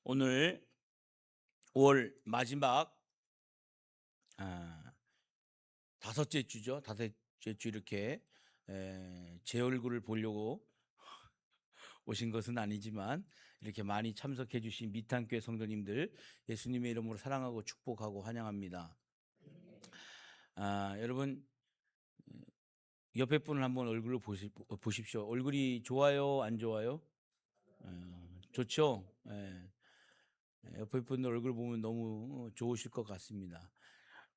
오늘 5월 마지막 아, 다섯째 주죠. 다섯째 주 이렇게 제 얼굴을 보려고 오신 것은 아니지만 이렇게 많이 참석해 주신 미탄교회 성도님들 예수님의 이름으로 사랑하고 축복하고 환영합니다. 여러분 옆에 분을 한번 얼굴을 보십시오. 얼굴이 좋아요, 안 좋아요? 좋죠? 옆에 분들 얼굴 보면 너무 좋으실 것 같습니다.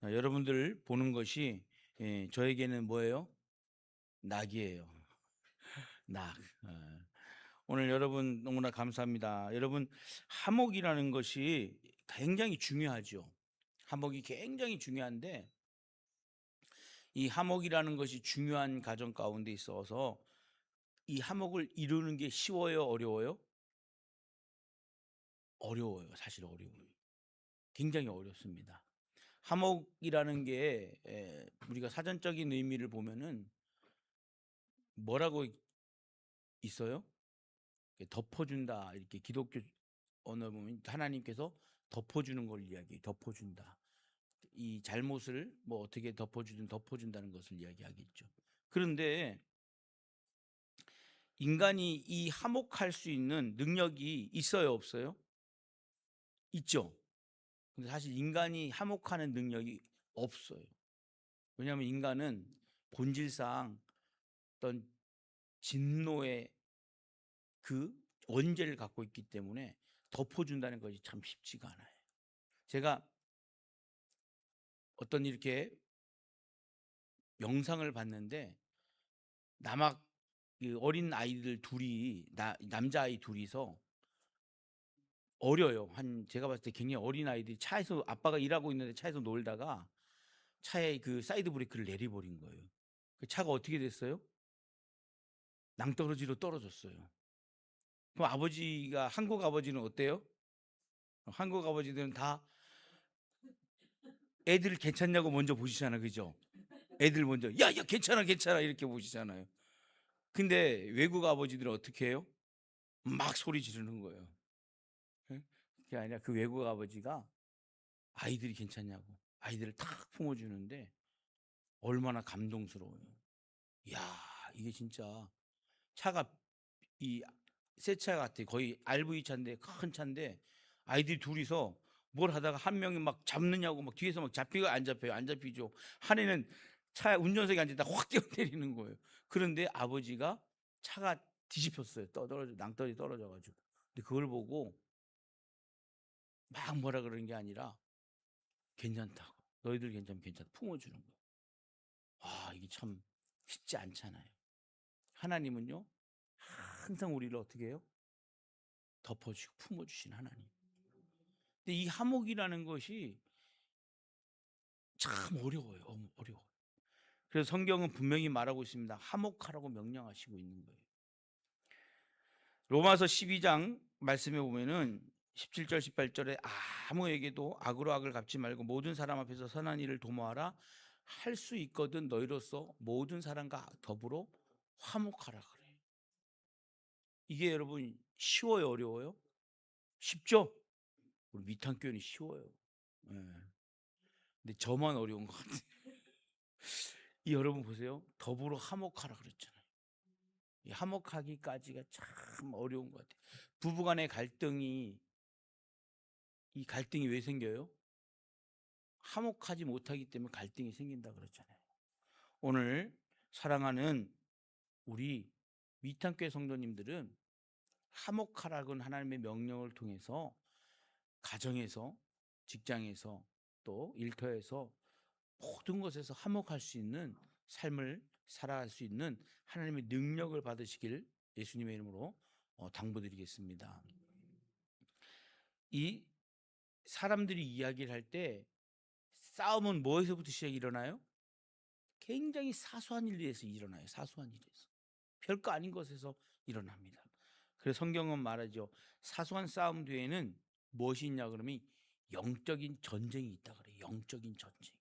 여러분들 보는 것이 저에게는 뭐예요? 낙이에요. 낙. 오늘 여러분 너무나 감사합니다. 여러분 하목이라는 것이 굉장히 중요하죠. 하목이 굉장히 중요한데 이 하목이라는 것이 중요한 가정 가운데 있어서 이 하목을 이루는 게 쉬워요, 어려워요? 어려워요. 사실 어려워요. 굉장히 어렵습니다. 하목이라는 게 우리가 사전적인 의미를 보면은 뭐라고 있어요? 덮어준다. 이렇게 기독교 언어 보면 하나님께서 덮어주는 걸 이야기해요. 덮어준다. 이 잘못을 뭐 어떻게 덮어주든 덮어준다는 것을 이야기하겠죠. 그런데 인간이 이 화목할 수 있는 능력이 있어요, 없어요? 있죠. 근데 사실 인간이 화목하는 능력이 없어요. 왜냐하면 인간은 본질상 어떤 진노의 그 원죄를 갖고 있기 때문에 덮어준다는 것이 참 쉽지가 않아요. 제가 어떤 이렇게 영상을 봤는데 남학 그 어린 아이들 둘이 남자아이 둘이서 어려요. 한 제가 봤을 때 굉장히 어린 아이들이 차에서 아빠가 일하고 있는데 차에서 놀다가 차에 그 사이드 브레이크를 내려버린 거예요. 그 차가 어떻게 됐어요? 낭떠러지로 떨어졌어요. 그럼 아버지가 한국 아버지는 어때요? 한국 아버지들은 다 애들 괜찮냐고 먼저 보시잖아요. 그죠? 애들 먼저 "야야 괜찮아, 괜찮아." 이렇게 보시잖아요. 근데 외국 아버지들은 어떻게 해요? 막 소리 지르는 거예요. 예? 그게 아니라 그 외국 아버지가 아이들이 괜찮냐고 아이들을 탁 품어주는데 얼마나 감동스러워요. 이야 이게 진짜 차가 이 새 차 같아. 거의 RV 차인데 큰 차인데 아이들이 둘이서 뭘 하다가 한 명이 막 잡느냐고 막 뒤에서 막 잡히고 안 잡혀요. 안 잡히죠. 한 애는 차 운전석에 앉아 있다가 확 뛰어 내리는 거예요. 그런데 아버지가 차가 뒤집혔어요. 떨어져 낭떠러지 떨어져 가지고. 근데 그걸 보고 막 뭐라 그러는 게 아니라 괜찮다고. 너희들 괜찮으면 괜찮다. 품어주는 거예요. 이게 참 쉽지 않잖아요. 하나님은요. 항상 우리를 어떻게 해요? 덮어주시고 품어주신 하나님. 근데 이 화목이라는 것이 참 어려워요. 어려워요. 그래서 성경은 분명히 말하고 있습니다. 화목하라고 명령하시고 있는 거예요. 로마서 12장 말씀에 보면은 17절 18절에 아무에게도 악으로 악을 갚지 말고 모든 사람 앞에서 선한 일을 도모하라. 할 수 있거든 너희로서 모든 사람과 더불어 화목하라 그래요. 이게 여러분 쉬워요, 어려워요? 쉽죠? 우리 미탄교회는 쉬워요. 예. 근데 저만 어려운 것 같아요. 이 여러분 보세요. 더불어 화목하라 그랬잖아요. 이 화목하기까지가 참 어려운 것 같아요. 부부 간의 갈등이 이 갈등이 왜 생겨요? 화목하지 못하기 때문에 갈등이 생긴다 그랬잖아요. 오늘 사랑하는 우리 미탄교회 성도님들은 화목하라는 하나님의 명령을 통해서 가정에서 직장에서 또 일터에서 모든 것에서 화목할 수 있는 삶을 살아갈 수 있는 하나님의 능력을 받으시길 예수님의 이름으로 당부드리겠습니다. 이 사람들이 이야기를 할 때 싸움은 뭐에서부터 시작이 일어나요? 굉장히 사소한 일에서 일어나요. 사소한 일에서. 별거 아닌 것에서 일어납니다. 그래서 성경은 말하죠. 사소한 싸움 뒤에는 무엇이 있냐 그러면 영적인 전쟁이 있다 그래요. 영적인 전쟁.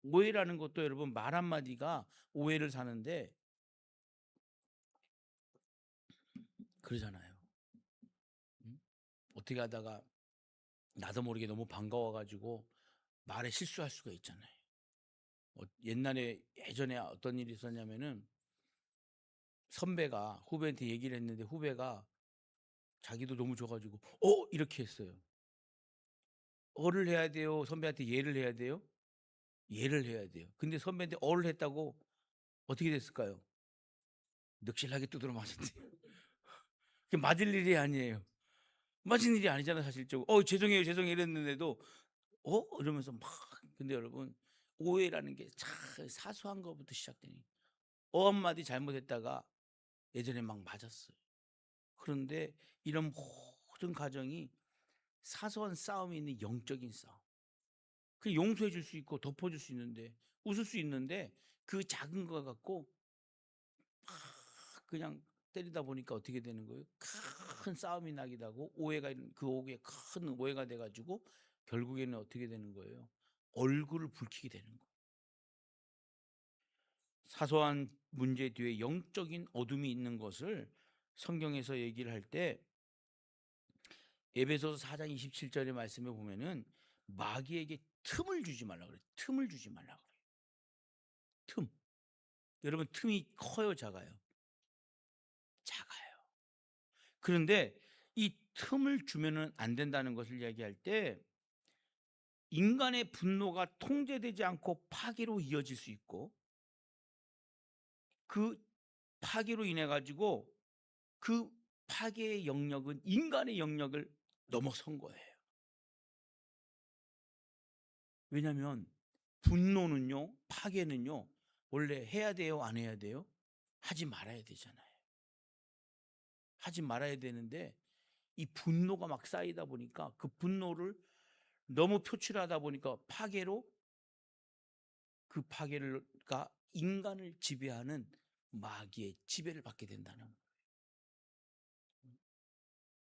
오해라는 것도 여러분 말 한마디가 오해를 사는데 그러잖아요. 음? 어떻게 하다가 나도 모르게 너무 반가워 가지고 말에 실수할 수가 있잖아요. 옛날에 예전에 어떤 일이 있었냐면은 선배가 후배한테 얘기를 했는데 후배가 자기도 너무 좋아 가지고 이렇게 했어요. 어를 해야 돼요? 선배한테 예를 해야 돼요? 예를 해야 돼요. 근데 선배한테 어를 했다고 어떻게 됐을까요? 넋실나게 두드려 맞았대요. 그게 맞을 일이 아니에요. 맞은 일이 아니잖아요, 사실적으로. 죄송해요, 죄송해요 이랬는데도 이러면서 막. 근데 여러분, 오해라는 게 참 사소한 것부터 시작되니 한마디 잘못했다가 예전에 막 맞았어요. 그런데 이런 모든 가정이 사소한 싸움이 있는 영적인 싸움. 그 용서해 줄 수 있고 덮어 줄 수 있는데 웃을 수 있는데 그 작은 거 갖고 막 그냥 때리다 보니까 어떻게 되는 거예요? 큰 싸움이 나기도 하고 그 오해가 큰 오해가 돼 가지고 결국에는 어떻게 되는 거예요? 얼굴을 붉히게 되는 거예요. 사소한 문제 뒤에 영적인 어둠이 있는 것을 성경에서 얘기를 할 때 에베소서 4장 27절의 말씀에 보면은 마귀에게 틈을 주지 말라 그래요. 틈을 주지 말라 그래요. 틈. 여러분, 틈이 커요, 작아요? 작아요. 그런데 이 틈을 주면은 안 된다는 것을 이야기할 때 인간의 분노가 통제되지 않고 파괴로 이어질 수 있고 그 파괴로 인해 가지고 그 파괴의 영역은 인간의 영역을 넘어선 거예요. 왜냐하면 분노는요, 파괴는요, 원래 해야 돼요, 안 해야 돼요? 하지 말아야 되잖아요. 하지 말아야 되는데 이 분노가 막 쌓이다 보니까 그 분노를 너무 표출하다 보니까 그 파괴가 인간을 지배하는 마귀의 지배를 받게 된다는 거예요.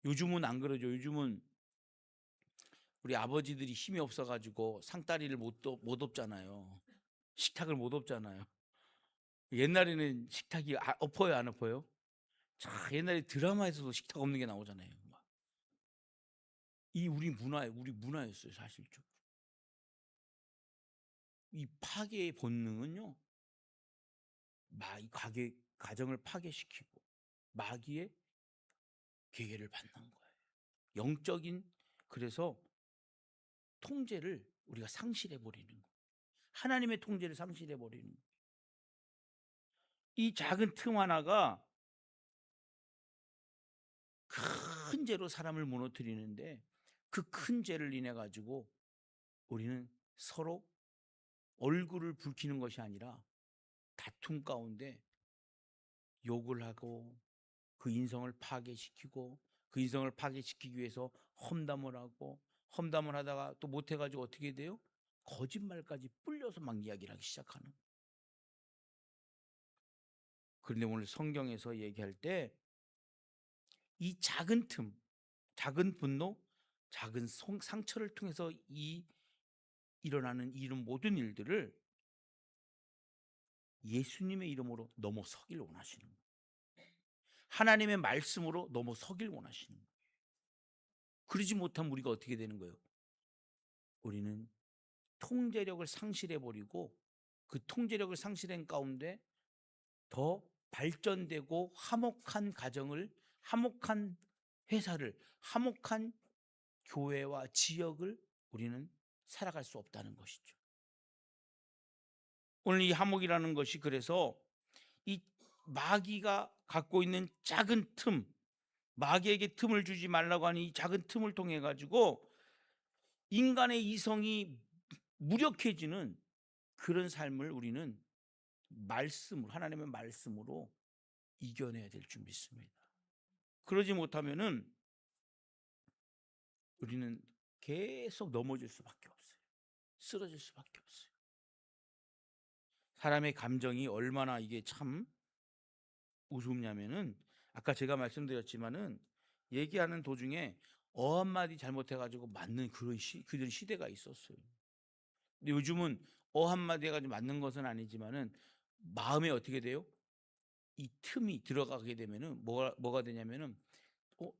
요즘은 안 그러죠. 요즘은 우리 아버지들이 힘이 없어 가지고 상다리를 못 엎잖아요. 식탁을 못 엎잖아요. 옛날에는 식탁이 엎어요, 안 엎어요? 옛날에 드라마에서도 식탁 엎는 게 나오잖아요. 이 우리 문화였어요, 사실적으로. 이 파괴의 본능은요, 이 가정을 파괴시키고 마귀의 계계를 받는 거예요. 영적인, 그래서 통제를 우리가 상실해 버리는 거예요. 하나님의 통제를 상실해 버리는 거예요. 이 작은 틈 하나가 큰 죄로 사람을 무너뜨리는데 그 큰 죄를 인해 가지고 우리는 서로 얼굴을 붉히는 것이 아니라 다툼 가운데 욕을 하고 그 인성을 파괴시키고 그 인성을 파괴시키기 위해서 험담을 하고 험담을 하다가 또 못해 가지고 어떻게 돼요? 거짓말까지 뿔려서 막 이야기를 하기 시작하는. 그런데 오늘 성경에서 얘기할 때 이 작은 틈, 작은 분노, 작은 상처를 통해서 일어나는 이런 모든 일들을 예수님의 이름으로 넘어서길 원하시는 거예요. 하나님의 말씀으로 넘어서길 원하시는 거예요. 그러지 못하면 우리가 어떻게 되는 거예요? 우리는 통제력을 상실해 버리고 그 통제력을 상실한 가운데 더 발전되고 화목한 가정을, 화목한 회사를, 화목한 교회와 지역을 우리는 살아갈 수 없다는 것이죠. 오늘 이 화목이라는 것이 그래서 이 마귀가 갖고 있는 작은 틈, 마귀에게 틈을 주지 말라고 하는 이 작은 틈을 통해 가지고 인간의 이성이 무력해지는 그런 삶을 우리는 하나님의 말씀으로 이겨내야 될 줄 믿습니다. 그러지 못하면은 우리는 계속 넘어질 수밖에 없어요. 쓰러질 수밖에 없어요. 사람의 감정이 얼마나 이게 참 우습냐면은 아까 제가 말씀드렸지만은 얘기하는 도중에 한마디 잘못해 가지고 맞는 그런 시대가 있었어요. 근데 요즘은 한마디 해 가지고 맞는 것은 아니지만은 마음에 어떻게 돼요? 이 틈이 들어가게 되면은 뭐가 되냐면은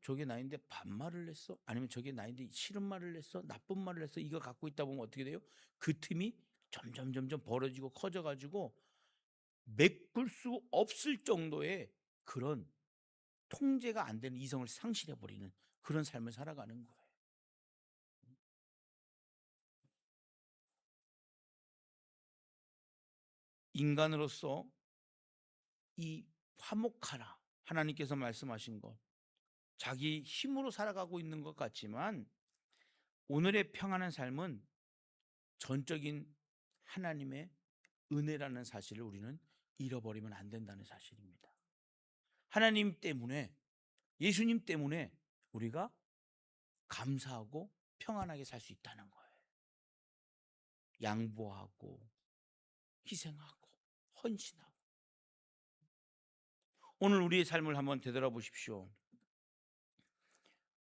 저게 나인데 반말을 했어? 아니면 저게 나인데 싫은 말을 했어? 나쁜 말을 했어? 이거 갖고 있다 보면 어떻게 돼요? 그 틈이 점점 벌어지고 커져 가지고 메꿀 수 없을 정도의 그런 통제가 안 되는 이성을 상실해 버리는 그런 삶을 살아가는 거예요. 인간으로서 이 화목하라 하나님께서 말씀하신 것, 자기 힘으로 살아가고 있는 것 같지만 오늘의 평안한 삶은 전적인 하나님의 은혜라는 사실을 우리는 잃어버리면 안 된다는 사실입니다. 하나님 때문에, 예수님 때문에 우리가 감사하고 평안하게 살 수 있다는 거예요. 양보하고 희생하고 헌신하고. 오늘 우리의 삶을 한번 되돌아보십시오.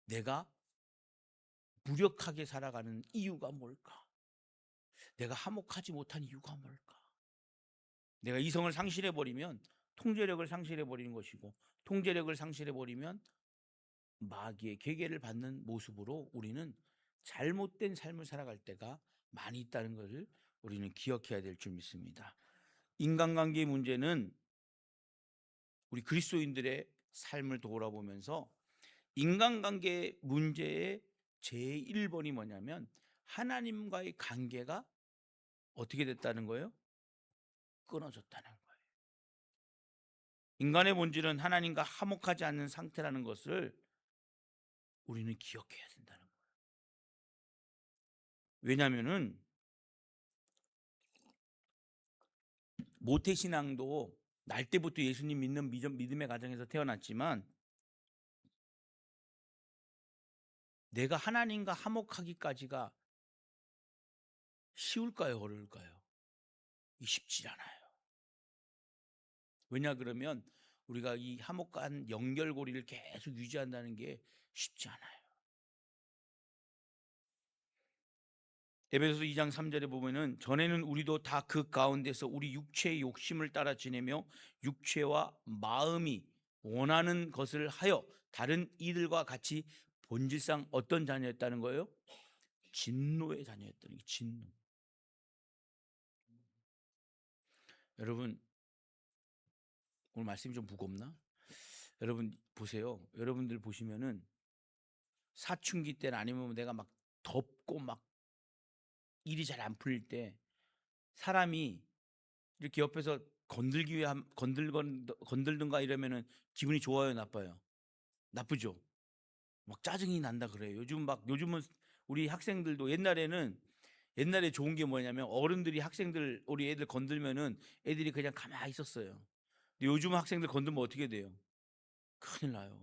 내가 무력하게 살아가는 이유가 뭘까? 내가 화목하지 못한 이유가 뭘까? 내가 이성을 상실해 버리면 통제력을 상실해 버리는 것이고, 통제력을 상실해 버리면 마귀의 계계를 받는 모습으로 우리는 잘못된 삶을 살아갈 때가 많이 있다는 것을 우리는 기억해야 될 줄 믿습니다. 인간관계 문제는 우리 그리스도인들의 삶을 돌아보면서 인간관계 문제의 제1번이 뭐냐면 하나님과의 관계가 어떻게 됐다는 거예요? 끊어졌다는 거예요. 인간의 본질은 하나님과 화목하지 않는 상태라는 것을 우리는 기억해야 된다는 거예요. 왜냐하면은 모태신앙도 날 때부터 예수님 믿는 믿음의 가정에서 태어났지만 내가 하나님과 화목하기까지가 쉬울까요? 어려울까요? 쉽지 않아요. 왜냐 그러면 우리가 이 화목한 연결고리를 계속 유지한다는 게 쉽지 않아요. 에베소서 2장 3절에 보면은 전에는 우리도 다 그 가운데서 우리 육체의 욕심을 따라 지내며 육체와 마음이 원하는 것을 하여 다른 이들과 같이 본질상 어떤 자녀였다는 거예요? 진노의 자녀였다는 게 진노. 여러분 오늘 말씀이 좀 무겁나? 여러분 보세요. 여러분들 보시면은 사춘기 때나 아니면 내가 막 덥고 막 일이 잘 안 풀릴 때 사람이 이렇게 옆에서 건들기 위해 건들든가 이러면은 기분이 좋아요, 나빠요? 나쁘죠. 막 짜증이 난다 그래요. 요즘은 우리 학생들도 옛날에 좋은 게 뭐냐면 어른들이 학생들 우리 애들 건들면은 애들이 그냥 가만히 있었어요. 근데 요즘 학생들 건들면 어떻게 돼요? 큰일 나요.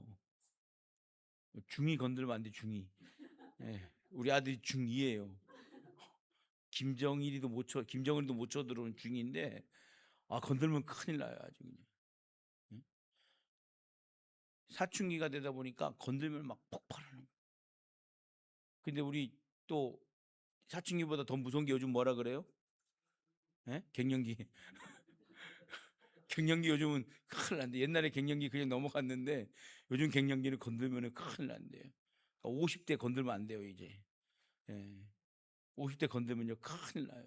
중2 건들면 안 돼, 중2. 예. 우리 아들이 중2예요. 김정은이도 못 쳐 들어온 중2인데 건들면 큰일 나요, 아주 그냥. 예? 사춘기가 되다 보니까 건들면 막 폭발하는 거예요. 근데 우리 또 사춘기보다 더 무서운 게 요즘 뭐라 그래요? 예? 갱년기. 갱년기 요즘은 큰일 난대. 옛날에 갱년기 그냥 넘어갔는데 요즘 갱년기를 건들면 큰일 난대요. 50대 건들면 안 돼요, 이제. 예. 50대 건들면요 큰일 나요.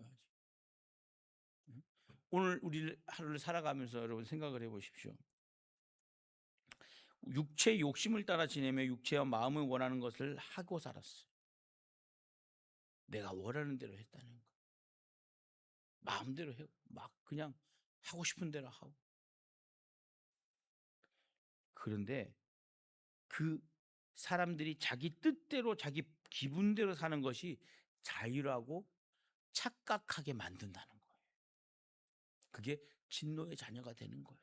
오늘 우리 하루를 살아가면서 여러분 생각을 해보십시오. 육체의 욕심을 따라 지내며 육체와 마음을 원하는 것을 하고 살았어요. 내가 원하는 대로 했다는 거. 마음대로 해. 막 그냥 하고 싶은 대로 하고. 그런데 그 사람들이 자기 뜻대로 자기 기분대로 사는 것이 자유라고 착각하게 만든다는 거예요. 그게 진노의 자녀가 되는 거예요.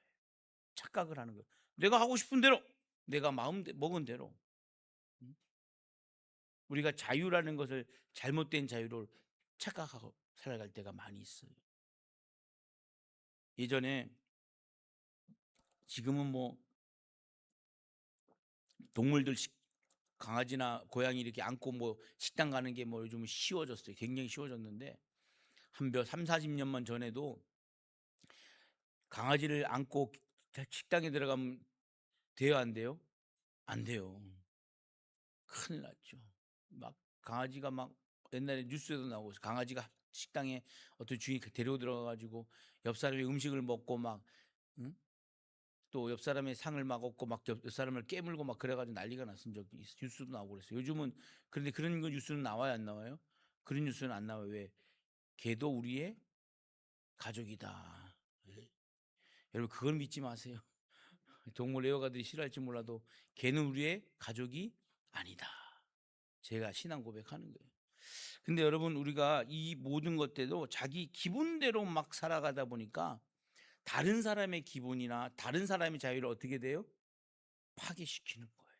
착각을 하는 거예요. 내가 하고 싶은 대로, 내가 마음 먹은 대로. 우리가 자유라는 것을 잘못된 자유로 착각하고 살아갈 때가 많이 있어요. 예전에 지금은 뭐 동물들 강아지나 고양이 이렇게 안고 뭐 식당 가는 게 뭐 요즘은 쉬워졌어요. 굉장히 쉬워졌는데 한 30-40년만 전에도 강아지를 안고 식당에 들어가면 돼요, 안 돼요? 안 돼요. 큰일 났죠. 막 강아지가 막 옛날에 뉴스에도 나오고 강아지가 식당에 어떤 주인이 데리고 들어가 가지고 옆 사람이 음식을 먹고 막 응? 또 옆 사람의 상을 막 얻고 막 옆 사람을 깨물고 막 그래 가지고 난리가 났은 적이 뉴스도 나오고 그랬어요. 요즘은 그런데 그런 거 뉴스는 나와요, 안 나와요? 그런 뉴스는 안 나와요. 왜? "걔도 우리의 가족이다." 예. 여러분 그걸 믿지 마세요. 동물 애호가들이 싫어할지 몰라도 "걔는 우리의 가족이 아니다." 제가 신앙 고백하는 거예요. 근데 여러분 우리가 이 모든 것들도 자기 기분대로 막 살아가다 보니까 다른 사람의 기분이나 다른 사람의 자유를 어떻게 돼요? 파괴시키는 거예요.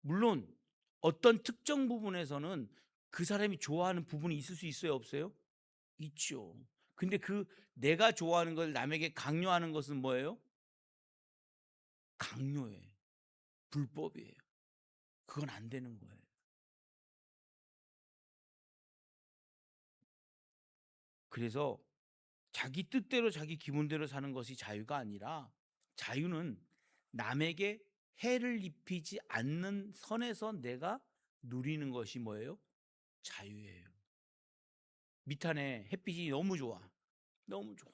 물론 어떤 특정 부분에서는 그 사람이 좋아하는 부분이 있을 수 있어요, 없어요? 있죠. 근데 그 내가 좋아하는 걸 남에게 강요하는 것은 뭐예요? 강요예요. 불법이에요. 그건 안 되는 거예요. 그래서 자기 뜻대로 자기 기분대로 사는 것이 자유가 아니라 자유는 남에게 해를 입히지 않는 선에서 내가 누리는 것이 뭐예요? 자유예요. 밑안에 햇빛이 너무 좋아. 너무 좋아.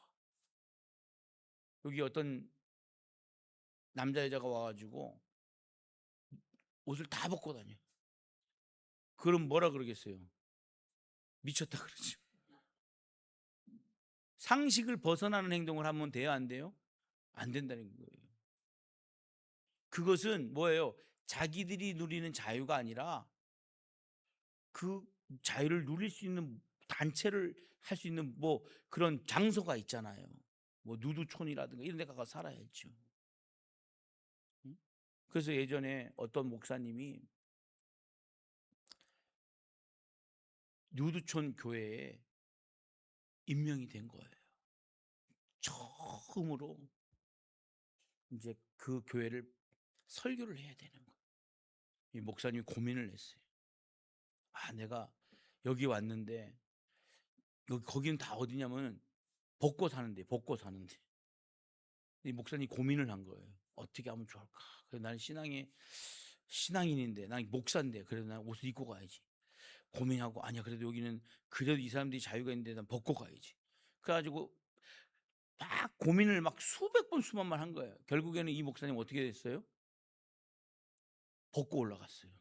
여기 어떤 남자 여자가 와 가지고 옷을 다 벗고 다녀. 그럼 뭐라 그러겠어요? 미쳤다 그러죠. 상식을 벗어나는 행동을 하면 돼요, 안 돼요? 안 된다는 거예요. 그것은 뭐예요? 자기들이 누리는 자유가 아니라 그 자유를 누릴 수 있는 단체를 할 수 있는 뭐 그런 장소가 있잖아요. 뭐 누두촌이라든가 이런 데 가서 살아야죠. 응? 그래서 예전에 어떤 목사님이 누두촌 교회에 임명이 된 거예요. 처음으로 이제 그 교회를 설교를 해야 되는 거예요. 이 목사님이 고민을 했어요. 아, 내가 여기 왔는데 여기 거기는 다 어디냐면 벗고 사는데 벗고 사는데 이 목사님이 고민을 한 거예요. 어떻게 하면 좋을까? 그래서 나는 신앙인인데 난 목사인데 그래도 난 옷을 입고 가야지. 고민하고 아니야 그래도 여기는 그래도 이 사람들이 자유가 있는데 난 벗고 가야지. 그래가지고 막 고민을 막 수백 번 수만 번 한 거예요. 결국에는 이 목사님 어떻게 됐어요? 벗고 올라갔어요.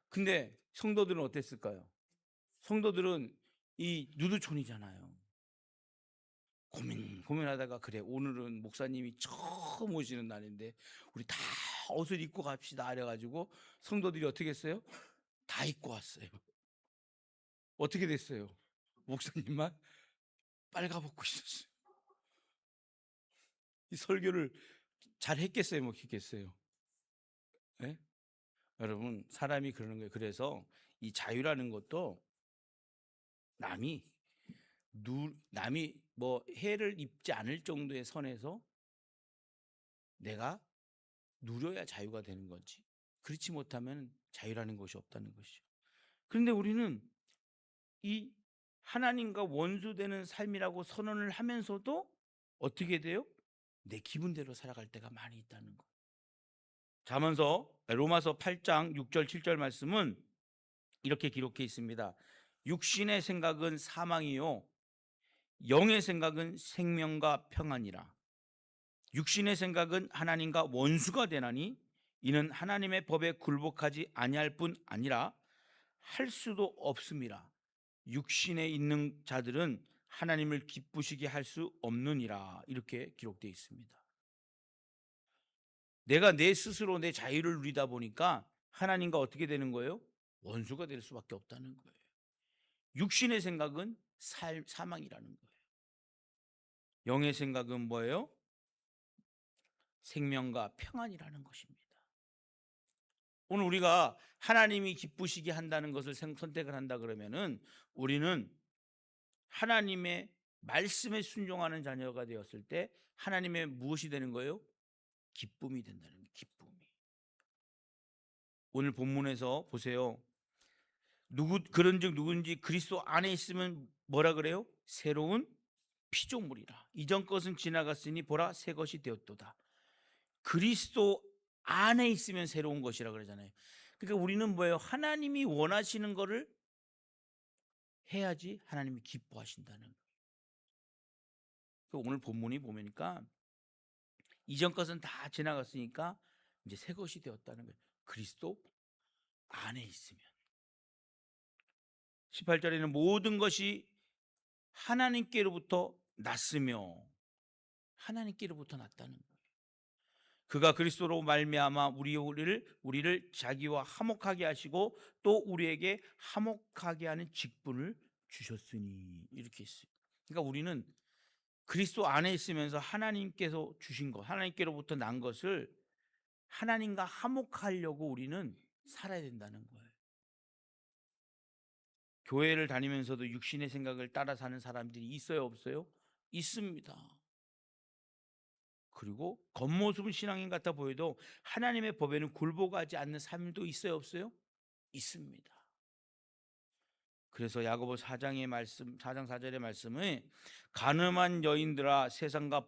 근데 성도들은 어땠을까요? 성도들은 이 누드촌이잖아요. 고민하다가 그래 오늘은 목사님이 처음 오시는 날인데 우리 다 옷을 입고 갑시다 이래가지고 성도들이 어떻게 했어요? 다 입고 왔어요. 어떻게 됐어요? 목사님만 빨가벗고 있었어요. 이 설교를 잘 했겠어요, 못 했겠어요? 예? 여러분 사람이 그러는 거예요. 그래서 이 자유라는 것도 남이 남이 뭐 해를 입지 않을 정도의 선에서 내가 누려야 자유가 되는 거지. 그렇지 못하면 자유라는 것이 없다는 것이죠. 그런데 우리는 이 하나님과 원수되는 삶이라고 선언을 하면서도 어떻게 돼요? 내 기분대로 살아갈 때가 많이 있다는 거. 자면서 로마서 8장 6절 7절 말씀은 이렇게 기록해 있습니다. 육신의 생각은 사망이요 영의 생각은 생명과 평안이라. 육신의 생각은 하나님과 원수가 되나니 이는 하나님의 법에 굴복하지 아니할 뿐 아니라 할 수도 없음이라. 육신에 있는 자들은 하나님을 기쁘시게 할 수 없느니라. 이렇게 기록되어 있습니다. 내가 내 스스로 내 자유를 누리다 보니까 하나님과 어떻게 되는 거예요? 원수가 될 수밖에 없다는 거예요. 육신의 생각은 사망이라는 거예요. 영의 생각은 뭐예요? 생명과 평안이라는 것입니다. 오늘 우리가 하나님이 기쁘시게 한다는 것을 선택을 한다 그러면은 우리는 하나님의 말씀에 순종하는 자녀가 되었을 때 하나님의 무엇이 되는 거예요? 기쁨이 된다는 거예요. 기쁨이. 오늘 본문에서 보세요. 그런즉 누군지 그리스도 안에 있으면 뭐라 그래요? 새로운 피조물이라. 이전 것은 지나갔으니 보라 새 것이 되었도다. 그리스도 안에 있으면 새로운 것이라 그러잖아요. 그러니까 우리는 뭐예요? 하나님이 원하시는 거를 해야지 하나님이 기뻐하신다는 거예요. 오늘 본문이 보니까 이전 것은 다 지나갔으니까 이제 새 것이 되었다는 거예요. 그리스도 안에 있으면. 18절에는 모든 것이 하나님께로부터 났으며, 하나님께로부터 났다는 거예요. 그가 그리스도로 말미암아 우리를 자기와 화목하게 하시고 또 우리에게 화목하게 하는 직분을 주셨으니, 이렇게 했어요. 그러니까 우리는 그리스도 안에 있으면서 하나님께서 주신 것, 하나님께로부터 난 것을 하나님과 화목하려고 우리는 살아야 된다는 거예요. 교회를 다니면서도 육신의 생각을 따라 사는 사람들이 있어요, 없어요? 있습니다. 그리고 겉모습은 신앙인 같아 보여도 하나님의 법에는 굴복하지 않는 삶도 있어요, 없어요? 있습니다. 그래서 야고보 4장의 말씀, 4장 4절의 말씀은 가늠한 여인들아 세상과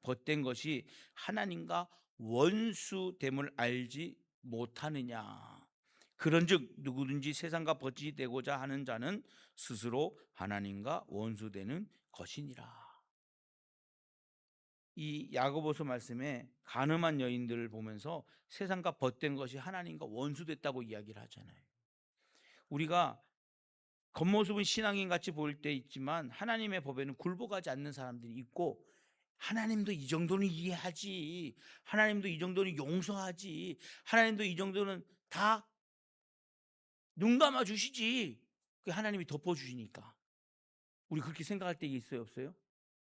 벗된 것이 하나님과 원수됨을 알지 못하느냐. 그런즉 누구든지 세상과 벗이 되고자 하는 자는 스스로 하나님과 원수되는 것이니라. 이 야고보서 말씀에 가늠한 여인들을 보면서 세상과 벗된 것이 하나님과 원수됐다고 이야기를 하잖아요. 우리가 겉모습은 신앙인 같이 보일 때 있지만 하나님의 법에는 굴복하지 않는 사람들이 있고, 하나님도 이 정도는 이해하지, 하나님도 이 정도는 용서하지, 하나님도 이 정도는 다 눈 감아 주시지, 하나님이 덮어 주시니까 우리 그렇게 생각할 때 있어요, 없어요?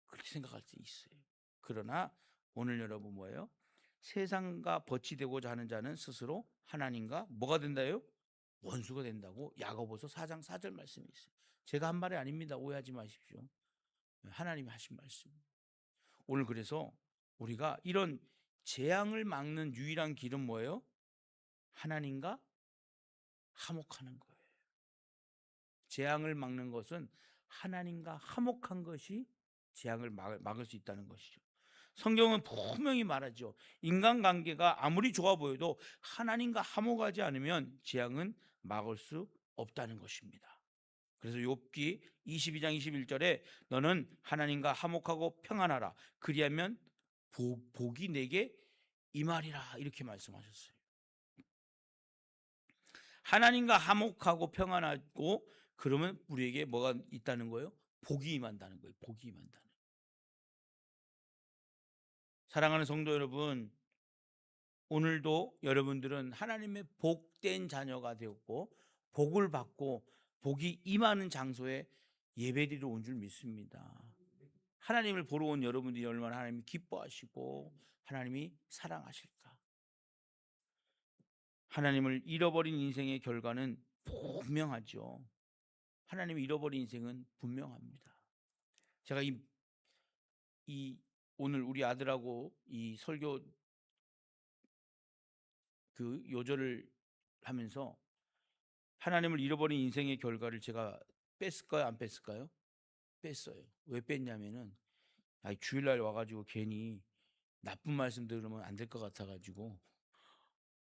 그렇게 생각할 때 있어요. 그러나 오늘 여러분 뭐예요? 세상과 벗이 되고자 하는 자는 스스로 하나님과 뭐가 된다요? 원수가 된다고 야고보서 4장 4절 말씀이 있어요. 제가 한 말이 아닙니다. 오해하지 마십시오. 하나님이 하신 말씀. 오늘 그래서 우리가 이런 재앙을 막는 유일한 길은 뭐예요? 하나님과 화목하는 거예요. 재앙을 막는 것은 하나님과 화목한 것이 재앙을 막을 수 있다는 것이죠. 성경은 분명히 말하죠. 인간관계가 아무리 좋아 보여도 하나님과 화목하지 않으면 재앙은 막을 수 없다는 것입니다. 그래서 욥기 22장 21절에 너는 하나님과 화목하고 평안하라. 그리하면 복이 내게 임하리라. 이렇게 말씀하셨어요. 하나님과 화목하고 평안하고 그러면 우리에게 뭐가 있다는 거예요? 복이 임한다는 거예요. 복이 임한다는. 사랑하는 성도 여러분, 오늘도 여러분들은 하나님의 복된 자녀가 되었고 복을 받고 복이 임하는 장소에 예배드리러 온 줄 믿습니다. 하나님을 보러 온 여러분들이 얼마나 하나님이 기뻐하시고 하나님이 사랑하실까. 하나님을 잃어버린 인생의 결과는 분명하죠. 하나님을 잃어버린 인생은 분명합니다. 제가 이 오늘 우리 아들하고 이 설교 그 요절을 하면서 하나님을 잃어버린 인생의 결과를 제가 뺐을까요? 안 뺐을까요? 뺐어요. 왜 뺐냐면은 주일날 와가지고 괜히 나쁜 말씀 들으면 안 될 것 같아가지고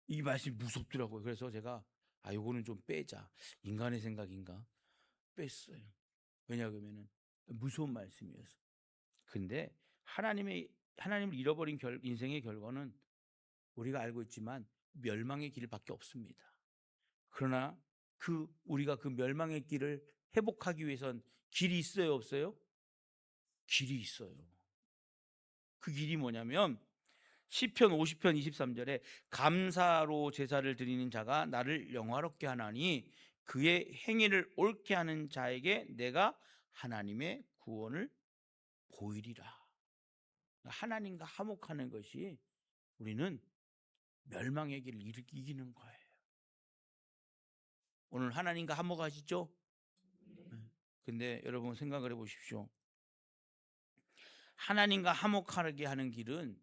이 말씀이 무섭더라고요. 그래서 제가 요거는 좀 빼자. 인간의 생각인가? 뺐어요. 왜냐하면은 무서운 말씀이어서. 근데 하나님을 잃어버린 인생의 결과는 우리가 알고 있지만 멸망의 길밖에 없습니다. 그러나 우리가 그 멸망의 길을 회복하기 위해선 길이 있어요, 없어요? 길이 있어요. 그 길이 뭐냐면 시편 50편 23절에 감사로 제사를 드리는 자가 나를 영화롭게 하나니 그의 행위를 옳게 하는 자에게 내가 하나님의 구원을 보이리라. 하나님과 화목하는 것이 우리는 멸망의 길을 이기는 거예요. 오늘 하나님과 화목하시죠? 근데 여러분 생각을 해보십시오. 하나님과 화목하게 하는 길은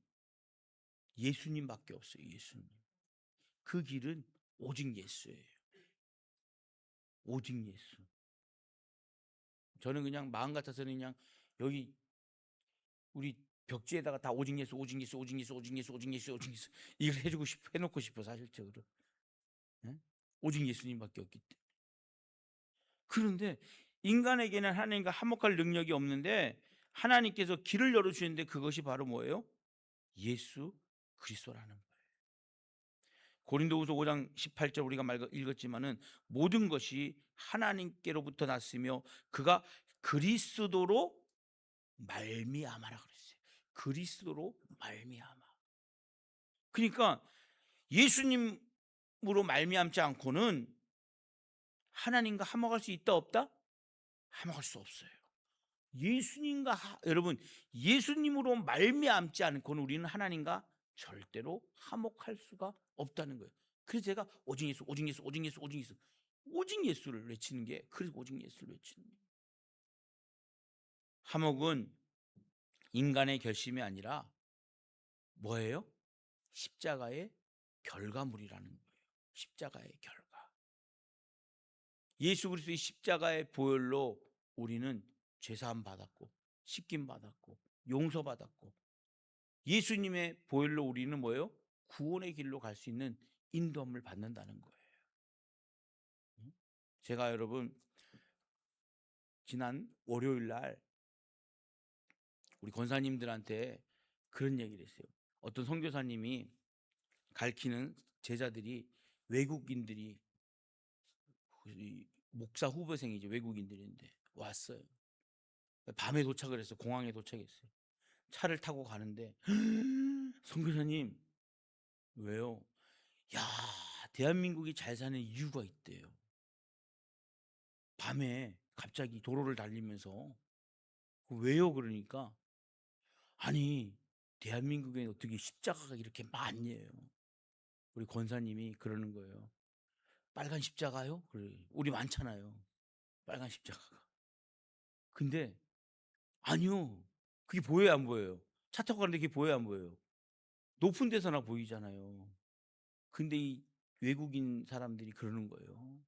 예수님밖에 없어요. 예수님. 그 길은 오직 예수예요. 오직 예수. 저는 그냥 마음 같아서는 그냥 여기 우리 벽지에다가 다 오직 예수, 오직 예수, 오직 예수, 오직 예수, 오직 예수, 오직 예수 이걸 해주고 싶어, 해놓고 싶어 사실적으로. 예? 오직 예수님밖에 없기 때문에. 그런데 인간에게는 하나님과 화목할 능력이 없는데 하나님께서 길을 열어주시는데 그것이 바로 뭐예요? 예수 그리스도라는 거예요. 고린도후서 5장 18절 우리가 읽었지만은 모든 것이 하나님께로부터 났으며 그가 그리스도로 말미암아라 그랬어요. 그리스도로 말미암아. 그러니까 예수님으로 말미암지 않고는 하나님과 화목할 수 있다 없다? 화목할 수 없어요. 여러분 예수님으로 말미암지 않고는 우리는 하나님과 절대로 화목할 수가 없다는 거예요. 그래서 제가 오직 예수, 오직 예수, 오직 예수, 오직 예수, 오직 예수를 외치는 게, 그래서 오직 예수를 외치는 거예요. 화목은 인간의 결심이 아니라 뭐예요? 십자가의 결과물이라는 거예요. 십자가의 결과. 예수 그리스도의 십자가의 보혈로 우리는 죄사함 받았고 씻김 받았고 용서 받았고 예수님의 보혈로 우리는 뭐예요? 구원의 길로 갈 수 있는 인도함을 받는다는 거예요. 제가 여러분 지난 월요일 날 우리 권사님들한테 그런 얘기를 했어요. 어떤 선교사님이 가르치는 제자들이 외국인들이 목사 후보생이죠. 외국인들인데 왔어요. 밤에 도착을 했어요. 공항에 도착했어요. 차를 타고 가는데 선교사님 왜요? 야, 대한민국이 잘 사는 이유가 있대요. 밤에 갑자기 도로를 달리면서 왜요? 그러니까 아니 대한민국에 어떻게 십자가가 이렇게 많냐요. 우리 권사님이 그러는 거예요. 빨간 십자가요? 그래. 우리 많잖아요. 빨간 십자가가. 근데 아니요. 그게 보여요, 안 보여요? 차 타고 가는데 그게 보여요, 안 보여요? 높은 데서나 보이잖아요. 근데 이 외국인 사람들이 그러는 거예요.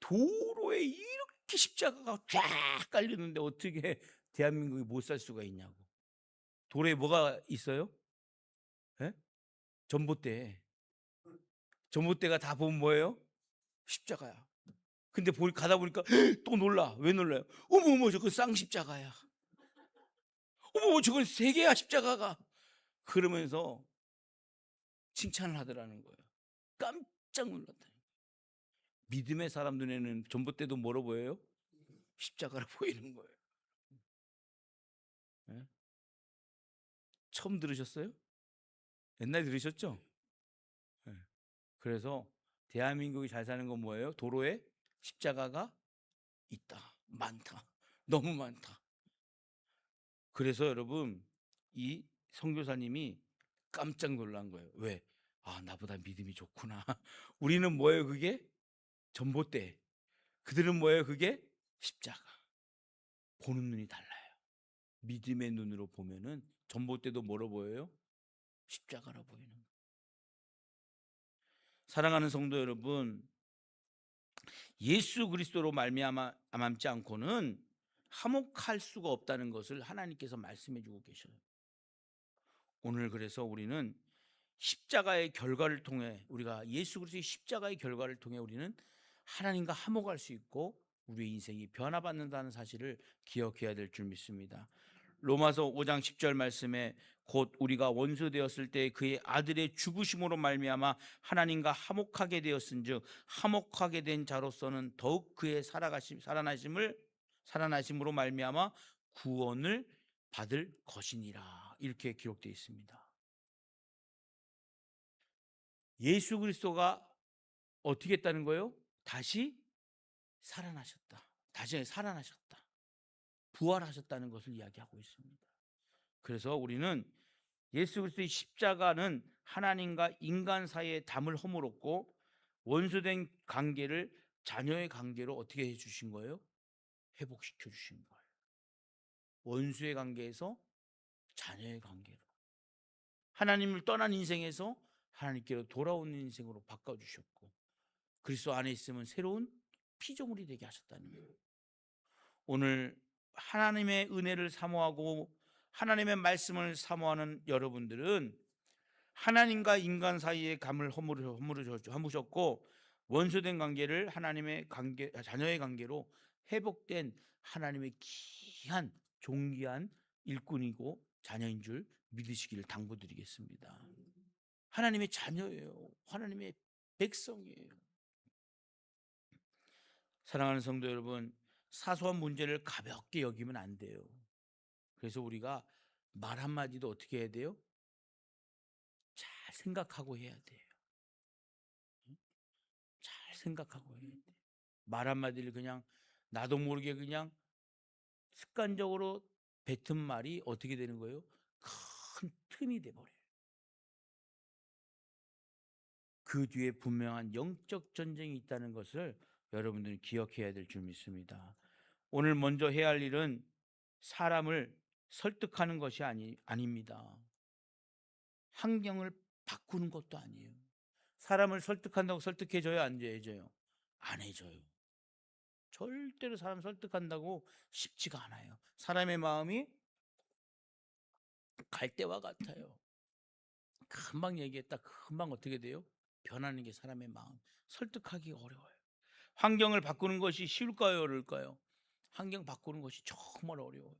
도로에 이렇게 십자가가 쫙 깔렸는데 어떻게 대한민국이 못 살 수가 있냐고. 도로에 뭐가 있어요? 예? 전봇대. 전봇대가 다 보면 뭐예요? 십자가야. 근데 가다 보니까 또 놀라. 왜 놀라요? 어머 저건 쌍십자가야. 어머 저건 세 개야 십자가가. 그러면서 칭찬을 하더라는 거예요. 깜짝 놀랐다. 믿음의 사람 눈에는 전봇대도 뭐로 보여요? 십자가로 보이는 거예요. 네? 처음 들으셨어요? 옛날에 들으셨죠? 네. 그래서 대한민국이 잘 사는 건 뭐예요? 도로에 십자가가 있다. 많다. 너무 많다. 그래서 여러분 이 선교사님이 깜짝 놀란 거예요. 왜? 아, 나보다 믿음이 좋구나. 우리는 뭐예요? 그게 전봇대. 그들은 뭐예요? 그게 십자가. 보는 눈이 달라요. 믿음의 눈으로 보면은 전봇대도 뭐로 보여요? 십자가로 보이는 거예요. 사랑하는 성도 여러분, 예수 그리스도로 말미암지 않고는 화목할 수가 없다는 것을 하나님께서 말씀해 주고 계셔요. 오늘 그래서 우리는 십자가의 결과를 통해, 우리가 예수 그리스도의 십자가의 결과를 통해 우리는 하나님과 화목할 수 있고 우리의 인생이 변화받는다는 사실을 기억해야 될 줄 믿습니다. 로마서 5장 10절 말씀에 곧 우리가 원수 되었을 때 그의 아들의 죽으심으로 말미암아 하나님과 화목하게 되었은즉 화목하게 된 자로서는 더욱 그의 살아나심으로 말미암아 구원을 받을 것이니라. 이렇게 기록되어 있습니다. 예수 그리스도가 어떻게 했다는 거예요? 다시 살아나셨다. 다시 살아나셨다. 부활하셨다는 것을 이야기하고 있습니다. 그래서 우리는 예수 그리스도의 십자가는 하나님과 인간 사이의 담을 허물었고 원수된 관계를 자녀의 관계로 어떻게 해주신 거예요? 회복시켜 주신 거예요. 원수의 관계에서 자녀의 관계로, 하나님을 떠난 인생에서 하나님께로 돌아오는 인생으로 바꿔주셨고 그리스도 안에 있으면 새로운 피조물이 되게 하셨다는 거예요. 오늘 하나님의 은혜를 사모하고 하나님의 말씀을 사모하는 여러분들은 하나님과 인간 사이의 감을 허무셨고 원수된 관계를 하나님의 관계, 자녀의 관계로 회복된 하나님의 귀한 존귀한 일꾼이고 자녀인 줄 믿으시기를 당부드리겠습니다. 하나님의 자녀예요. 하나님의 백성이에요. 사랑하는 성도 여러분, 사소한 문제를 가볍게 여기면 안 돼요. 그래서 우리가 말 한마디도 어떻게 해야 돼요? 잘 생각하고 해야 돼요. 잘 생각하고 해야 돼요. 말 한마디를 그냥 나도 모르게 그냥 습관적으로 뱉은 말이 어떻게 되는 거예요? 큰 틈이 돼버려요. 그 뒤에 분명한 영적 전쟁이 있다는 것을 여러분들이 기억해야 될 줄 믿습니다. 오늘 먼저 해야 할 일은 사람을 설득하는 것이 아닙니다. 환경을 바꾸는 것도 아니에요. 사람을 설득한다고 설득해줘요? 안 해줘요? 안 해줘요. 절대로 사람 설득한다고 쉽지가 않아요. 사람의 마음이 갈대와 같아요. 금방 얘기했다 금방 어떻게 돼요? 변하는 게 사람의 마음. 설득하기가 어려워요. 환경을 바꾸는 것이 쉬울까요? 어려울까요? 환경 바꾸는 것이 정말 어려워요.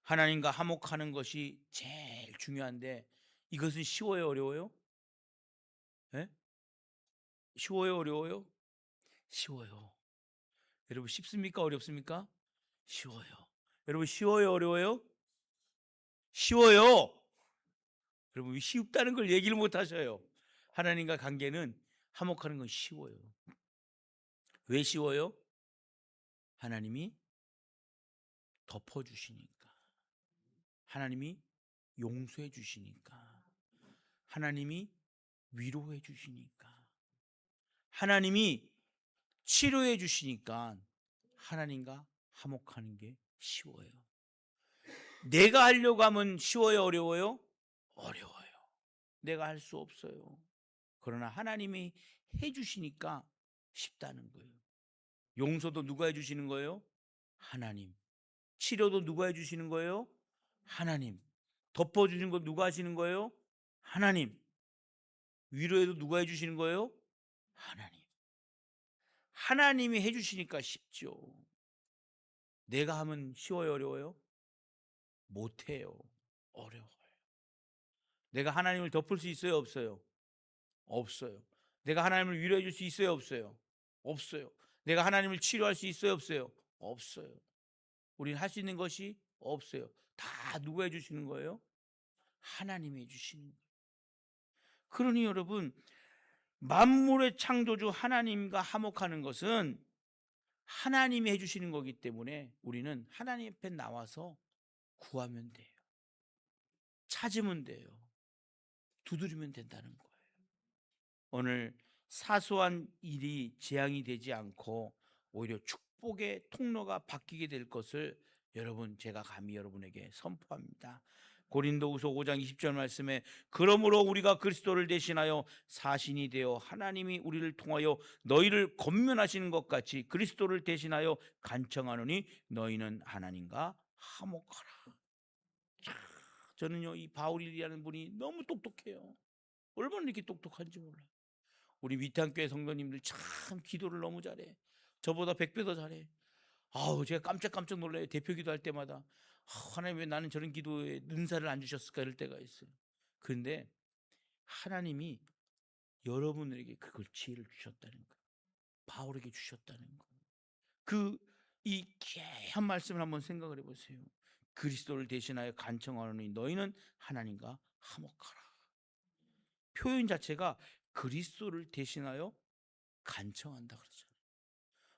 하나님과 화목하는 것이 제일 중요한데 이것은 쉬워요? 어려워요? 네? 쉬워요? 어려워요? 쉬워요. 여러분 쉽습니까? 어렵습니까? 쉬워요. 여러분 쉬워요? 어려워요? 쉬워요. 여러분 쉽다는 걸 얘기를 못 하셔요. 하나님과 관계는 화목하는 건 쉬워요. 왜 쉬워요? 하나님이 덮어주시니까, 하나님이 용서해 주시니까, 하나님이 위로해 주시니까, 하나님이 치료해 주시니까 하나님과 화목하는 게 쉬워요. 내가 하려고 하면 쉬워요? 어려워요? 어려워요. 내가 할 수 없어요. 그러나 하나님이 해주시니까 쉽다는 거예요. 용서도 누가 해주시는 거예요? 하나님. 치료도 누가 해주시는 거예요? 하나님. 덮어주신 거 누가 하시는 거예요? 하나님. 위로해도 누가 해주시는 거예요? 하나님. 하나님이 해주시니까 쉽죠. 내가 하면 쉬워요? 어려워요? 못해요. 어려워요. 내가 하나님을 덮을 수 있어요? 없어요? 없어요. 내가 하나님을 위로해 줄 수 있어요? 없어요? 없어요. 내가 하나님을 치료할 수 있어요? 없어요? 없어요. 우리는 할 수 있는 것이 없어요. 다 누가 해주시는 거예요? 하나님이 해주시는 거예요. 그러니 여러분, 만물의 창조주 하나님과 화목하는 것은 하나님이 해주시는 거기 때문에 우리는 하나님 앞에 나와서 구하면 돼요. 찾으면 돼요. 두드리면 된다는 거예요. 오늘 사소한 일이 재앙이 되지 않고 오히려 축복의 통로가 바뀌게 될 것을 제가 감히 여러분에게 선포합니다. 고린도후서 5장 20절 말씀에 그러므로 우리가 그리스도를 대신하여 사신이 되어 하나님이 우리를 통하여 너희를 권면하시는 것 같이 그리스도를 대신하여 간청하노니 너희는 하나님과 화목하라. 저는요 이 바울이라는 분이 너무 똑똑해요. 얼마나 이렇게 똑똑한지 몰라요. 우리 위탄교회 성도님들 참 기도를 너무 잘해. 저보다 100배 더 잘해. 아우 제가 깜짝 놀라요. 대표 기도할 때마다 하나님 왜 나는 저런 기도에 은사를 안 주셨을까 이럴 때가 있어요. 그런데 하나님이 여러분에게 그걸 지혜를 주셨다는 거예요. 바울에게 주셨다는 거예요. 이 귀한 말씀을 한번 생각을 해보세요. 그리스도를 대신하여 간청하노니 너희는 하나님과 화목하라. 표현 자체가 그리스도를 대신하여 간청한다 그러잖아요.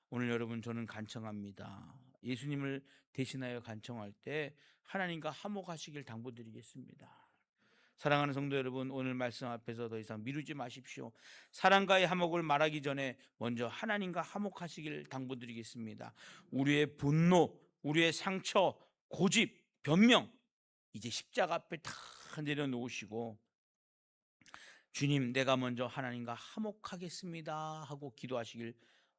오늘 여러분 저는 간청합니다. 예수님을 대신하여 간청할 때 하나님과 화목하시길 당부드리겠습니다. 사랑하는 성도 여러분, 오늘 말씀 앞에서 더 이상 미루지 마십시오. 사랑과의 화목을 말하기 전에 먼저 하나님과 화목하시길 당부드리겠습니다. 우리의 분노, 우리의 상처, 고집, 변명 이제 십자가 앞에 다 내려놓으시고 주님 내가 먼저 하나님과 화목하겠습니다 하고 기도하시길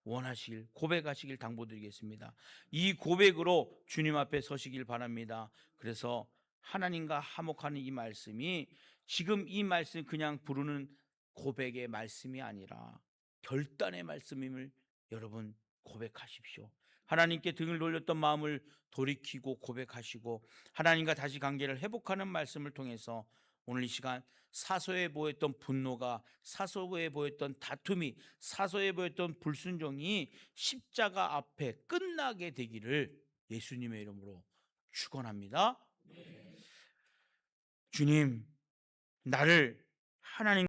원하시길, 고백하시길 당부드리겠습니다. 이 고백으로 주님 앞에 서시길 바랍니다. 그래서 하나님과 화목하는 이 말씀이, 지금 이 말씀 그냥 부르는 고백의 말씀이 아니라 결단의 말씀임을 여러분 고백하십시오. 하나님께 등을 돌렸던 마음을 돌이키고 고백하시고 하나님과 다시 관계를 회복하는 말씀을 통해서 오늘 이 시간 사소해 보였던 분노가, 사소해 보였던 다툼이, 사소해 보였던 불순종이 십자가 앞에 끝나게 되기를 예수님의 이름으로 축원합니다. 주님, 나를 하나님